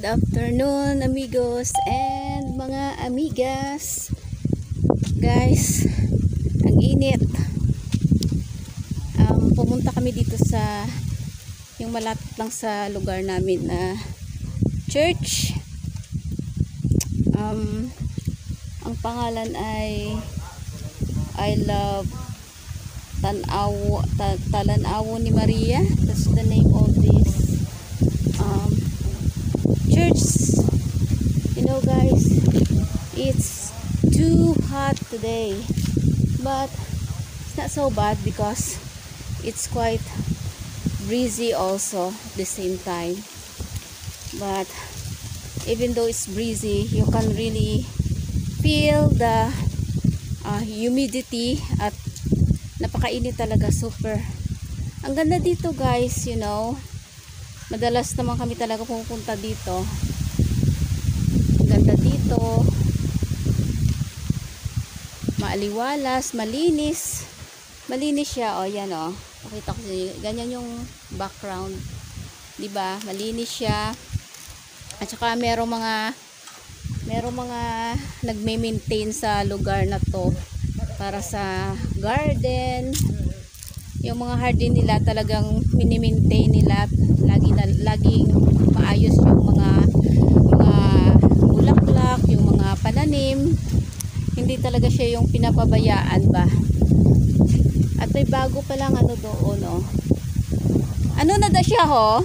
Good afternoon amigos and mga amigas. Guys, ang init. Pumunta kami dito sa yung malapit lang sa lugar namin na church. Ang pangalan ay I Love Talanaw ni Maria. That's the name of this church. You know guys, it's too hot today, but it's not so bad because it's quite breezy also at the same time. But even though it's breezy, you can really feel the humidity at napakainit talaga, super. Ang ganda dito guys, you know. Madalas naman kami talaga pupunta dito. Ang ganda dito. Maaliwalas, malinis. Malinis siya, oh, yan oh. Pakita ko sa inyo. Ganyan yung background. 'Di ba? Malinis siya. At saka merong mga nagme-maintain sa lugar na 'to para sa garden. Yung mga garden nila talagang mini-maintain nila, laging maayos yung mga bulaklak, yung mga pananim. Hindi talaga siya yung pinapabayaan ba. At may bago pa lang ano doon, oh. Ano na da siya ho?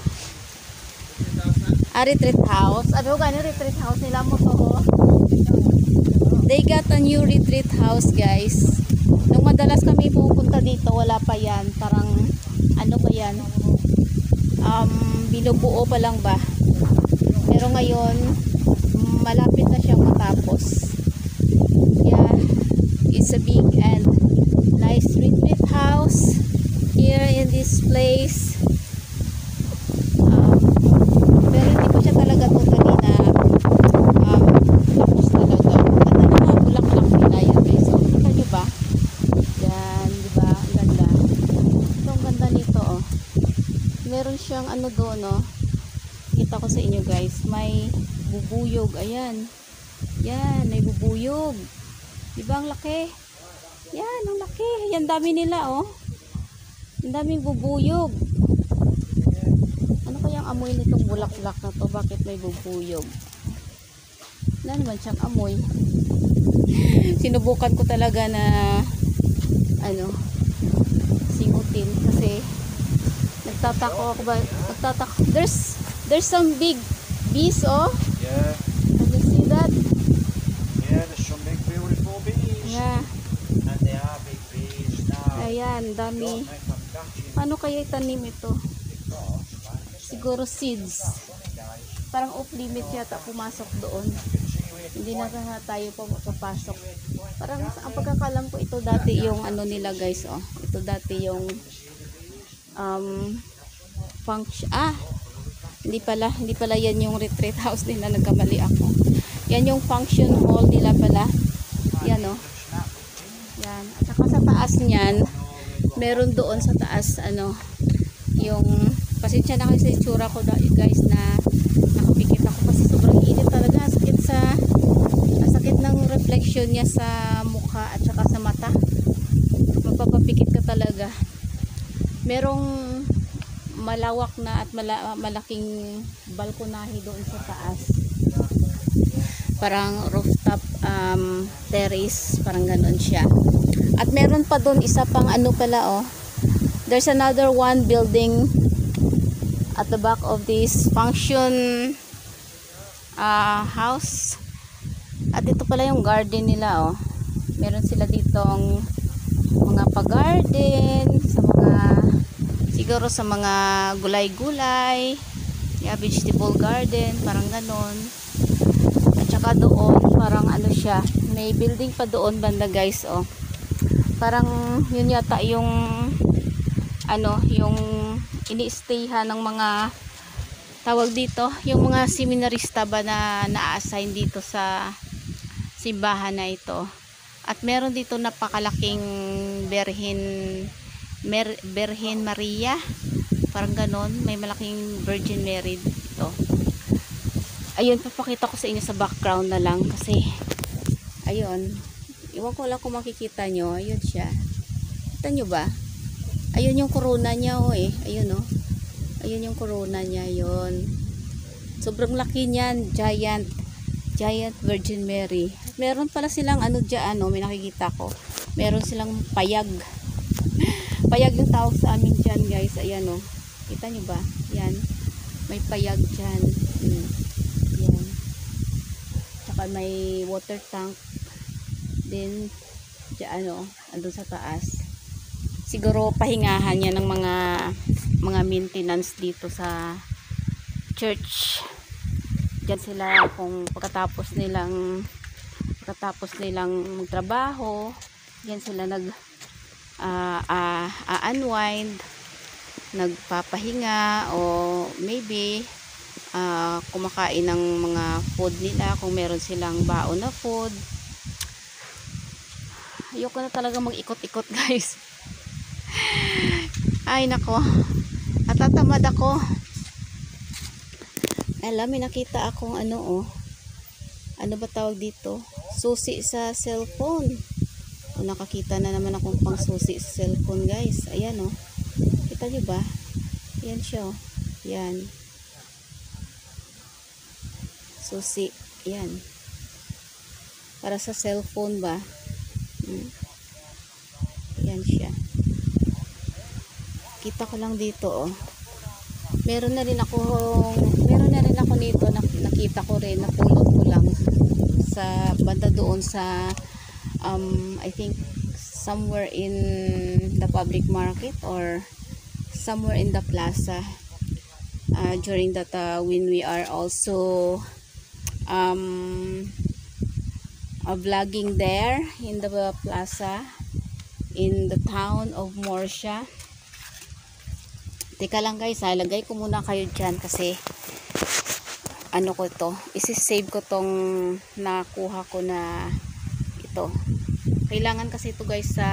Retreat house. Ano gani retreat house nila mo to ho? They got a new retreat house guys. Nung madalas kami pupunta dito, wala pa yan. Parang, ano ba yan? Binubuo pa lang ba? Pero ngayon, malapit na siyang matapos. Yeah, it's a big and nice retreat house here in this place. Pero hindi pa siya talaga totally na tapos talaga. Ganda na mga bulaklak nila yan guys. So, kita nyo ba? Yan, diba? Ang ganda. Ito, ang ganda nito, oh. Meron siyang ano doon, oh. Kita ko sa inyo, guys. May bubuyog. Ayan. Yan, may bubuyog. Diba, ang laki? Yan, ang laki. Yan, dami nila, oh. Ang daming bubuyog. Ano kayang amoy nitong bulaklak na to? Bakit may bubuyog? Wala naman siyang amoy. Sinubukan ko talaga na singutin kasi nagtatako ako ba, there's some big bees, oh. Yeah. Can you see that? Yeah, there's some big beautiful bees. Yeah. And they are big bees now. Ayan, dami. Paano kaya itanim ito? Siguro seeds. Parang off limit yata pumasok doon. Hindi na tayo papasok. Parang ang pagkakalam ko ito dati yung ano nila guys, oh. Ito dati yung function. Hindi pala yan yung retreat house nila, nagkamali ako. Yan yung function hall nila pala. Yan, oh. Yan. At saka sa taas niyan, meron doon sa taas yung pasensya na kayo sa itsura ko guys na nakapikit ako kasi sobrang init talaga. Sakit ng reflection niya sa mukha at saka sa mata. Mapapapikit ka talaga. Merong malawak na at malaking balkonahe doon sa taas. Parang rooftop terrace, parang ganoon siya. At meron pa doon isa pang pala, oh. There's another one building at the back of this function house. At ito pala yung garden nila, oh. Meron sila ditong mga pa-garden siguro sa mga gulay-gulay. Yeah, vegetable garden, parang ganon. At saka doon, parang siya, may building pa doon banda guys, oh. Parang yun yata yung yung ini-stayhan ng mga tawag dito, yung mga seminarista ba na na-assign dito sa simbahan na ito. At meron dito napakalaking Birhen Maria, parang ganon, may malaking Virgin Mary dito. Ayun, papakita ko sa inyo sa background na lang kasi ayun, iwan ko lang kung makikita nyo. Ayun siya, kita nyo ba? Ayun yung corona niya, oh eh. Ayun, oh. Ayun yung corona niya, yun. Sobrang laki niyan, giant Virgin Mary. Meron pala silang ano dyan, ano, may nakikita ko. Meron silang payag. Payag yung tawag sa amin dyan, guys. Ayan, oh. Kita nyo ba? Yan. May payag dyan. Yan. Tsaka may water tank. Then, dyan, oh. Andun sa taas. Siguro pahingahan yan ng mga maintenance dito sa church. Diyan sila kung pagkatapos nilang magtrabaho, diyan sila unwind, nagpapahinga, o maybe kumakain ng mga food nila kung meron silang baon na food. Ayoko na talaga mag-ikot-ikot, guys. Ay nako, natatamad ako. Alam, may nakita akong ano, oh. Ano ba tawag dito? Susi sa cellphone. O, nakakita na naman akong pang susi sa cellphone, guys. Ayan, oh. Kita nyo ba? Ayan siya, oh. Ayan. Susi. Ayan. Para sa cellphone ba? Ayan siya. Kita ko lang dito, oh. Meron na rin ako nito, nakita ko rin, napulot ko lang sa banda doon sa I think somewhere in the public market or somewhere in the plaza during that when we are also vlogging there in the plaza in the town of Morsha. Teka lang, guys, lagay ko muna kayo dyan kasi ano ko to, isi-save ko tong nakuha ko na ito. Kailangan kasi ito, guys, sa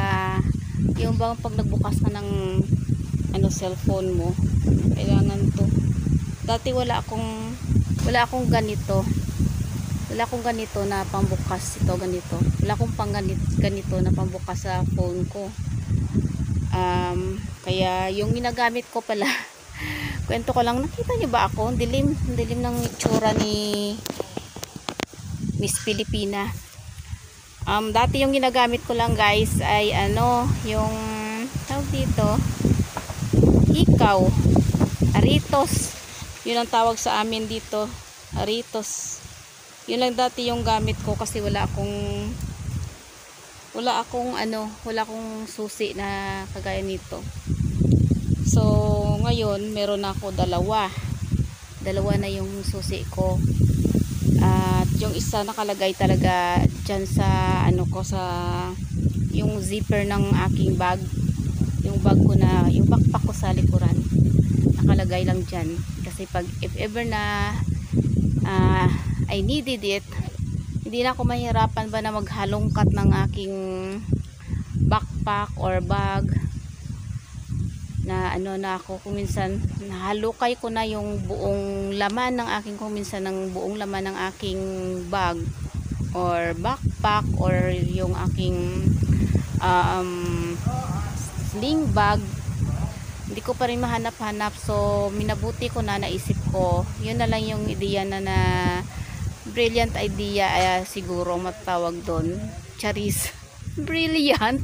yung bang pag nagbukas ka ng ano cellphone mo, kailangan to. Dati wala akong ganito. Wala akong ganito na pambukas ito, ganito. Wala akong ganito na pambukas sa phone ko. Kaya yung ginagamit ko pala, kwento ko lang, nakita niyo ba ako? Dilim ng itsura ni Miss Pilipina. Dati yung ginagamit ko lang, guys, ay ano, yung tawag dito, hikaw, aritos. Yun ang tawag sa amin dito, aritos. Yun lang dati yung gamit ko kasi wala akong susi na kagaya nito. So ngayon meron ako dalawa na yung susi ko, at yung isa nakalagay talaga dyan sa ano ko, sa yung zipper ng aking bag, yung bag ko na, yung backpack ko sa likuran, nakalagay lang dyan kasi pag if ever na I needed it, hindi na ako mahirapan ba na maghalongkat ng aking backpack or bag na ano na ako, kung minsan nahalukay ko na yung buong laman ng aking, kung minsan ng buong laman ng aking bag or backpack or yung aking sling bag, hindi ko pa rin mahanap-hanap. So minabuti ko na, naisip ko, yun na lang yung ideya na brilliant idea, siguro matawag doon, charis. Brilliant.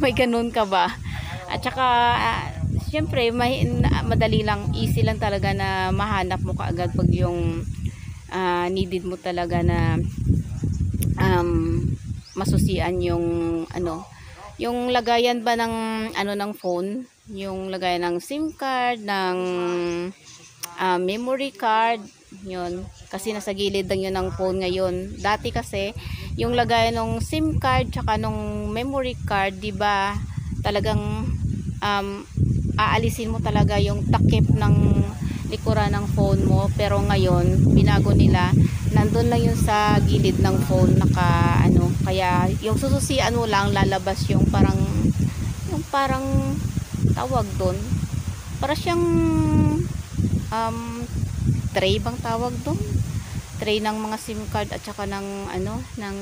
May ganun ka ba? At saka syempre madali lang, easy lang talaga na mahanap mo kaagad pag yung needed mo talaga na masusian yung ano, yung lagayan ba ng ano ng phone, yung lagayan ng SIM card, ng memory card, yun. Kasi nasa gilid lang yun ng phone ngayon. Dati kasi yung lagayan ng SIM card tsaka nung memory card, di ba, talagang aalisin mo talaga yung takip ng likuran ng phone mo. Pero ngayon binago nila, nandun lang yun sa gilid ng phone, naka ano, kaya yung sususian mo lang, lalabas yung parang tawag doon, para siyang tray bang tawag doon? Tray ng mga SIM card at saka ng ano, ng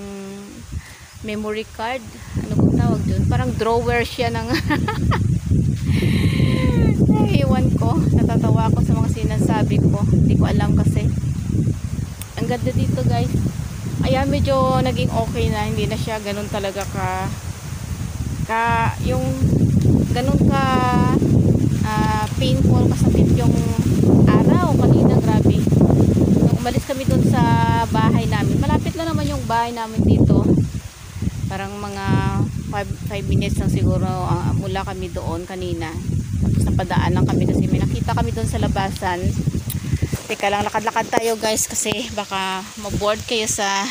memory card. Ano bang tawag doon? Parang drawer siya ng ay, ewan ko. Natatawa ako sa mga sinasabi ko. Hindi ko alam kasi. Ang ganda dito guys. Ayan, medyo naging okay na. Hindi na siya ganun talaga yung ganun ka painful, kasakit yung araw kanina. Grabe. Nung umalis kami dun sa bahay namin, malapit na naman yung bahay namin dito. Parang mga 5 minutes lang siguro mula kami doon kanina. Tapos napadaan lang kami kasi may nakita kami doon sa labasan. Teka lang, lakad-lakad tayo guys kasi baka maboard kayo sa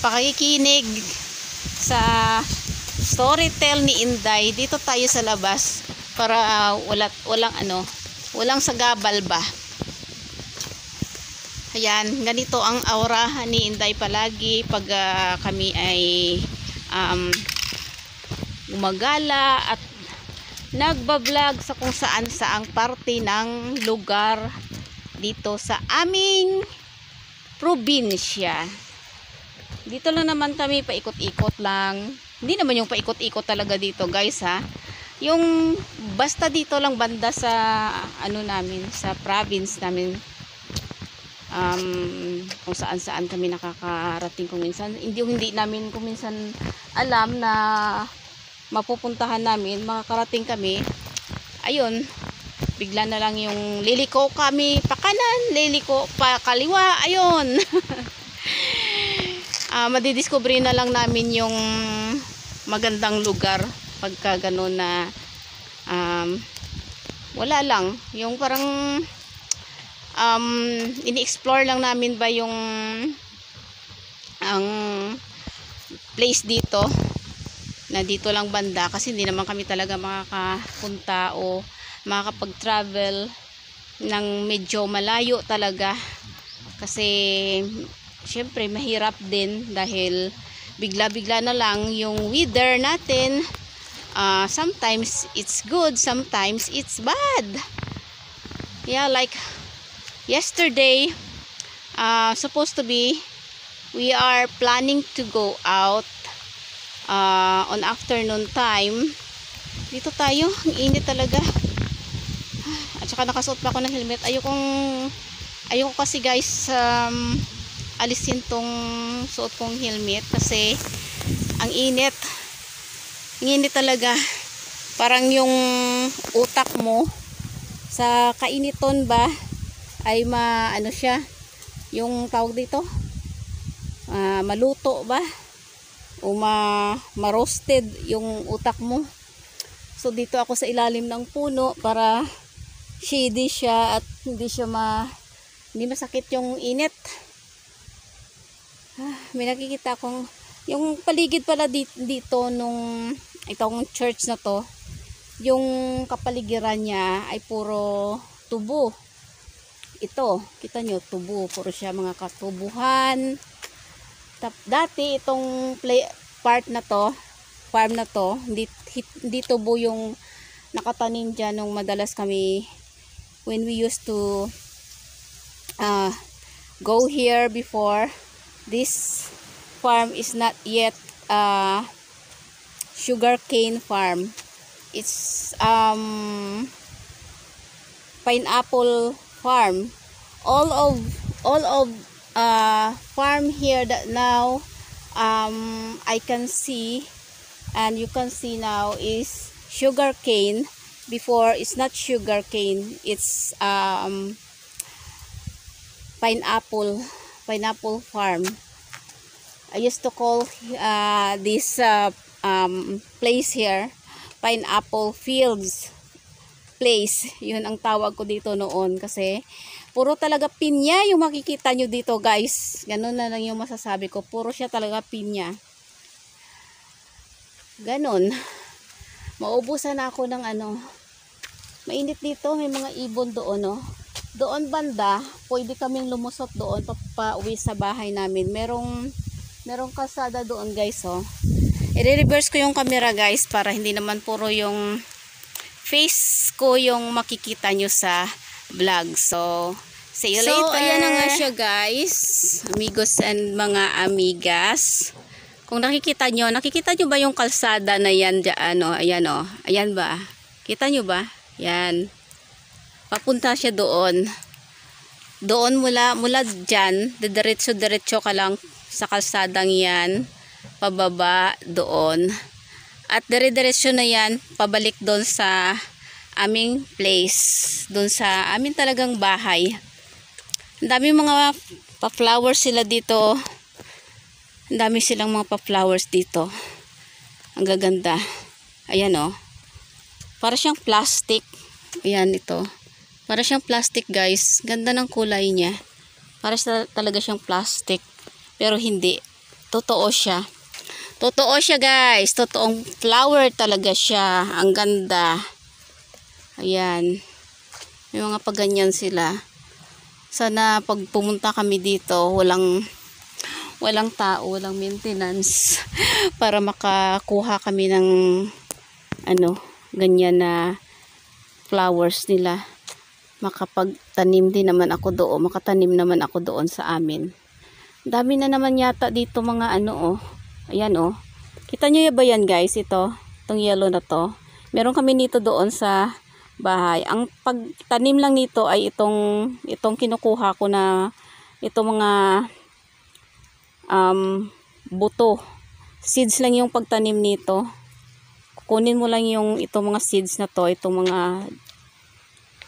pakikinig sa storytell ni Inday. Dito tayo sa labas para walang sagabal ba. Ayan, ganito ang aura ni Inday palagi pag kami ay gumagala at nagbablog sa kung saan saang parte ng lugar dito sa aming probinsya. Dito lang naman kami, paikot-ikot lang. Hindi naman yung paikot-ikot talaga dito guys ha. Yung basta dito lang banda sa ano namin, sa province namin. Kung saan-saan kami nakakarating kung minsan. Hindi namin kung minsan alam na mapupuntahan namin, makakarating kami. Ayun, bigla na lang yung liliko kami pa kanan, liliko pa kaliwa, ayun. Madidiscover na lang namin yung magandang lugar pagka gano'n na wala lang, yung parang ini-explore lang namin ba yung ang place dito na dito lang banda kasi hindi naman kami talaga makakapunta o makakapag-travel ng medyo malayo talaga kasi syempre mahirap din dahil bigla-bigla na lang yung weather natin. Sometimes it's good, sometimes it's bad. Yeah, like yesterday, supposed to be we are planning to go out on afternoon time. Dito tayo, ang init talaga. At saka nakasuot pa ako ng helmet. Ayoko kasi guys alisin tong suot kong helmet kasi ang init. Ang init talaga. Parang yung utak mo sa kainiton ba ay ano siya, yung tawag dito maluto ba o ma-roasted yung utak mo. So dito ako sa ilalim ng puno para shady siya at hindi masakit yung init. May nakikita akong yung paligid pala dito nung itong church na to, yung kapaligiran niya ay puro tubo. Ito, kita nyo, tubo, puro siya mga katubuhan. Dati itong farm na to, hindi tubo yung nakatanim dyan nung madalas kami when we used to go here before. This farm is not yet sugar cane farm. It's pineapple farm. All of farm here that now I can see and you can see now is sugar cane. Before it's not sugar cane, it's pineapple farm. I used to call this place here pineapple fields place. Yun ang tawag ko dito noon kasi puro talaga pinya yung makikita nyo dito guys. Ganun na lang yung masasabi ko. Puro siya talaga pinya. Ganun. Maubusan na ako ng mainit dito. May mga ibon doon, no? Doon banda, pwede kaming lumusot doon pa-uwi sa bahay namin. Merong kalsada doon guys, oh. I-reverse ko yung camera guys para hindi naman puro yung face ko yung makikita nyo sa vlog. So, see you later. So, ayan na nga siya guys. Amigos and mga amigas. Kung nakikita nyo ba yung kalsada na yan dyan, ayan o. Ayan ba? Kita nyo ba? Yan. Papunta siya doon. Doon mula dyan, diretso ka lang sa kalsadang yan. Pababa doon. At dire-diretso na yan, pabalik doon sa aming place. Doon sa aming talagang bahay. Ang dami mga pa-flowers sila dito. Ang dami silang mga pa-flowers dito. Ang gaganda. Ayan o. Para siyang plastic. Ayan ito. Para siyang plastic guys. Ganda ng kulay niya. Para talaga siyang plastic. Pero hindi. Totoo siya. Totoo siya guys. Totoong flower talaga siya. Ang ganda. Ayan. May mga paganyan sila. Sana pag pumunta kami dito, walang tao, walang maintenance para makakuha kami ng ganyan na flowers nila. Makapagtanim din naman ako doon, makatanim naman ako doon sa amin. Dami na naman yata dito mga ayan kita nyo ba yan guys, itong yellow na to. Meron kami nito doon sa bahay. Ang pagtanim lang nito ay itong kinukuha ko na itong mga buto. Seeds lang yung pagtanim nito. Kunin mo lang itong mga seeds na to, itong mga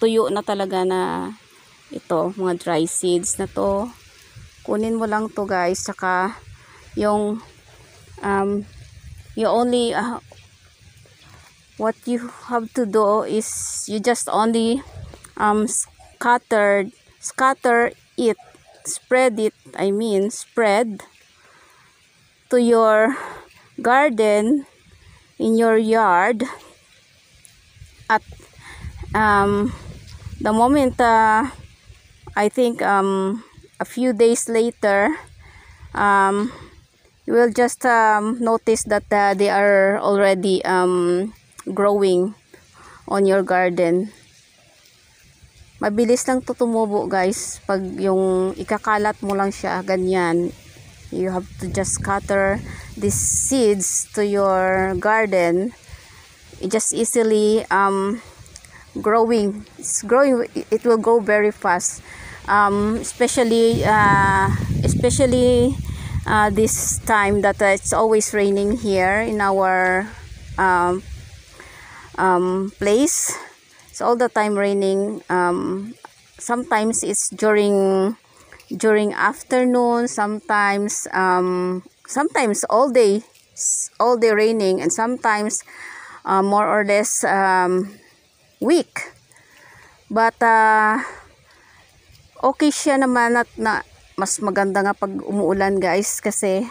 tuyo na talaga na mga dry seeds na to. Kunin mo lang to guys. Saka yung you only what you have to do is you just only scatter it, spread to your garden in your yard. At the moment I think a few days later you will just notice that they are already growing on your garden. Mabilis lang to tumubo guys pag yung ikakalat mo lang siya ganyan. You have to just scatter these seeds to your garden. It just easily growing. It will grow very fast. Especially this time that it's always raining here in our place. It's all the time raining. Sometimes it's during afternoon, sometimes all day raining, and sometimes more or less week. But okay siya naman at mas maganda nga pag umuulan guys, kasi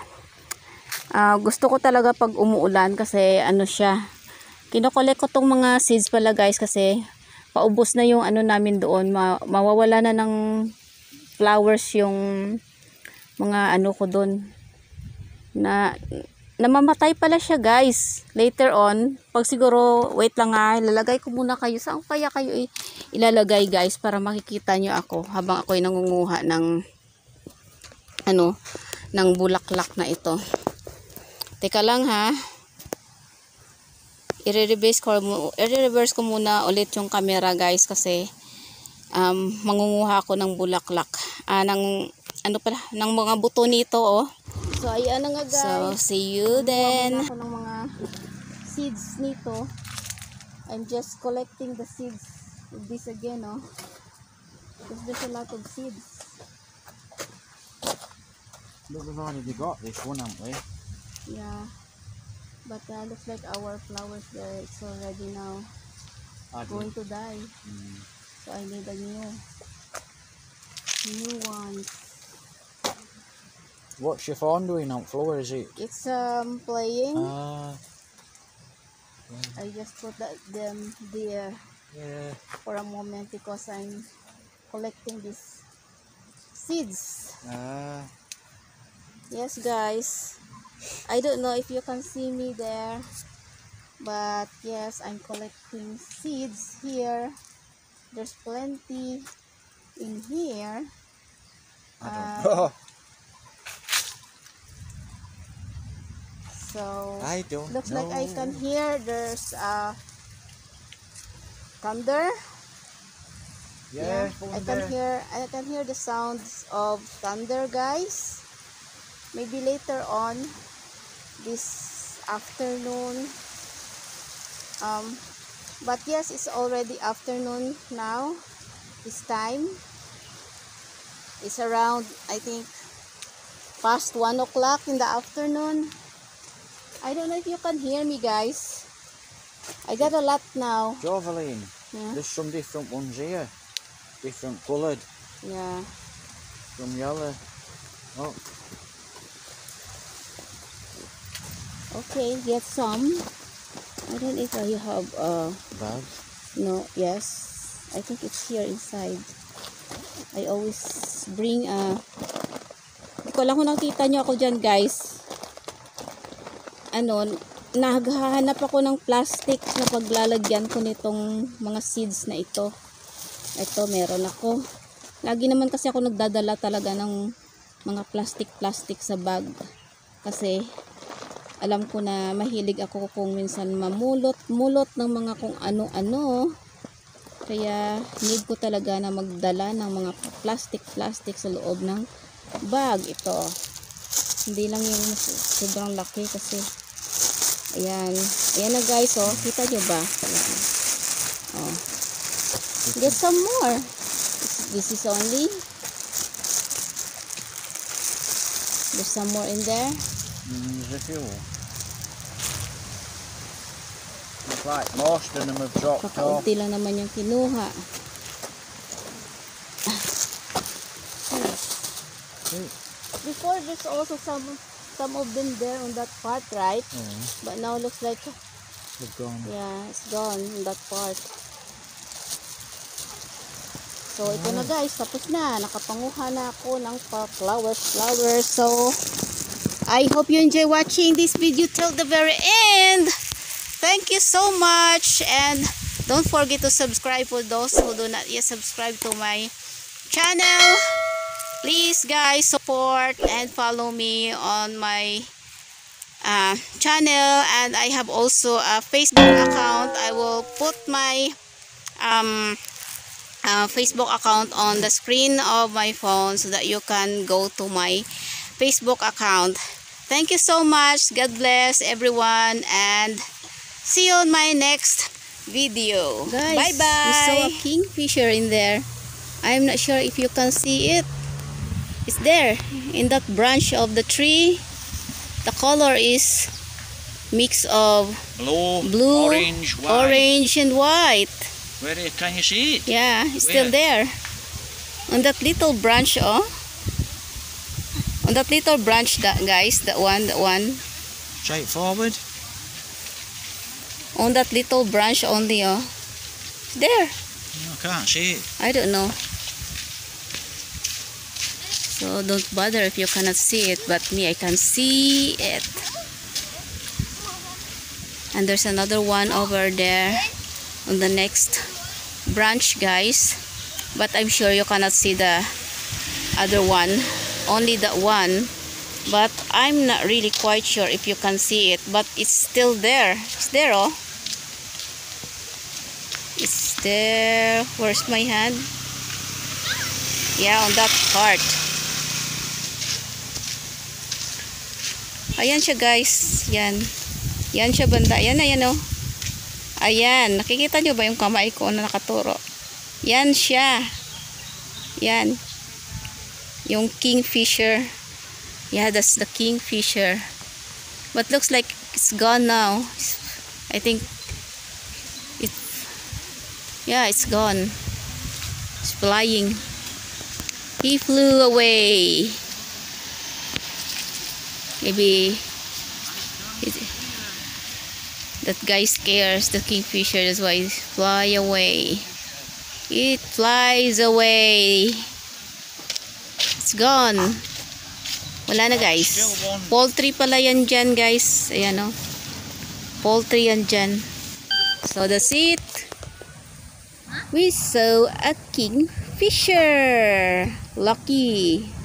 gusto ko talaga pag umuulan kasi siya. Kinokolek ko tong mga seeds pala guys kasi paubos na yung namin doon. Mawawala na ng flowers yung mga ko doon. Namamatay pala siya guys. Later on, pag siguro, wait lang nga, ilalagay ko muna kayo. Saan kaya kayo ilalagay guys para makikita nyo ako habang ako'y nangunguha ng ng bulaklak na ito. Teka lang ha. I-reverse ko muna ulit yung camera guys kasi mangunguha ako ng bulaklak. Ng mga buto nito So ayan na nga guys. So see you then. Ako ng mga seeds nito. I'm just collecting the seeds of this again because there's a lot of seeds. Look, we've already got this one, haven't we? Yeah. But looks like our flowers there, it's already now going to die. So I need a new one. What's your phone doing on floor, is it? It's playing. Yeah. I just put them there for a moment because I'm collecting these seeds. Yes guys, I don't know if you can see me there, but yes, I'm collecting seeds here There's plenty in here. I don't know. So I don't looks know. like I can hear there's thunder. Yeah, I can hear the sounds of thunder, guys. Maybe later on this afternoon. But yes, it's already afternoon now. This time it's around, I think, past 1 o'clock in the afternoon. I don't know if you can hear me, guys. I got a lot now. Joveline, Yeah. there's some different ones here. Different coloured. Yeah. Some yellow. Oh, Okay, get some. I don't know if I have bag. no, yes. I think it's here inside. I always bring hindi ko lang kung nakita nyo ako dyan, guys. Naghahanap ako ng plastic na paglalagyan ko nitong mga seeds na ito. Ito, meron ako. Lagi naman kasi ako nagdadala talaga ng mga plastic sa bag. Kasi alam ko na mahilig ako kung minsan mulot ng mga kung ano-ano. Kaya need ko talaga na magdala ng mga plastic sa loob ng bag. Ito. Hindi lang yung sobrang laki kasi ayan. Ayan na, guys, oh. Kita nyo ba? Ayan. Oh. Get some more. This is only. There's some more in there. There's a few. Looks like most of them have dropped off. Kakaunti lang naman yung kinuha. Before there's also some of them there on that part, right? But now looks like They've gone. yeah, it's gone on that part. So ito na, guys, tapos na. Nakapanguha na ako ng flowers. So I hope you enjoy watching this video till the very end. Thank you so much, and don't forget to subscribe for those who do not yet subscribe to my channel. Please, guys, support and follow me on my channel, and I have also a Facebook account. I will put my Facebook account on the screen of my phone so that you can go to my Facebook account. Thank you so much. God bless everyone, and see you on my next video. Guys, bye-bye. We saw a kingfisher in there. I'm not sure if you can see it. It's there in that branch of the tree. The color is mix of blue, orange, white. orange and white. Where can you see it? Yeah, it's still there. On that little branch, oh. On that little branch, that, guys, that one. Straight forward. On that little branch only, oh. It's there. I can't see it. I don't know. So don't bother if you cannot see it, but me, I can see it. And there's another one over there on the next branch, guys. But I'm sure you cannot see the other one. Only that one. But I'm not really quite sure if you can see it. But it's still there. It's there, oh. It's there. Where's my hand? Yeah, on that part. Ayan siya, guys. Yan. Yan siya, banda. Yan na, yan, oh. Ayan. Nakikita nyo ba yung kamay ko na nakaturo? Yan siya. Yan. Yung kingfisher. Yeah, that's the kingfisher. But looks like it's gone now. I think yeah, it's gone. It's flying. He flew away. Maybe that guy scares the kingfisher. That's why it fly away. It flies away. It's gone. Wala na, guys. Poultry pala yan dyan, guys. Ayan, oh. Poultry yan dyan. So that's it. We saw a kingfisher. Lucky.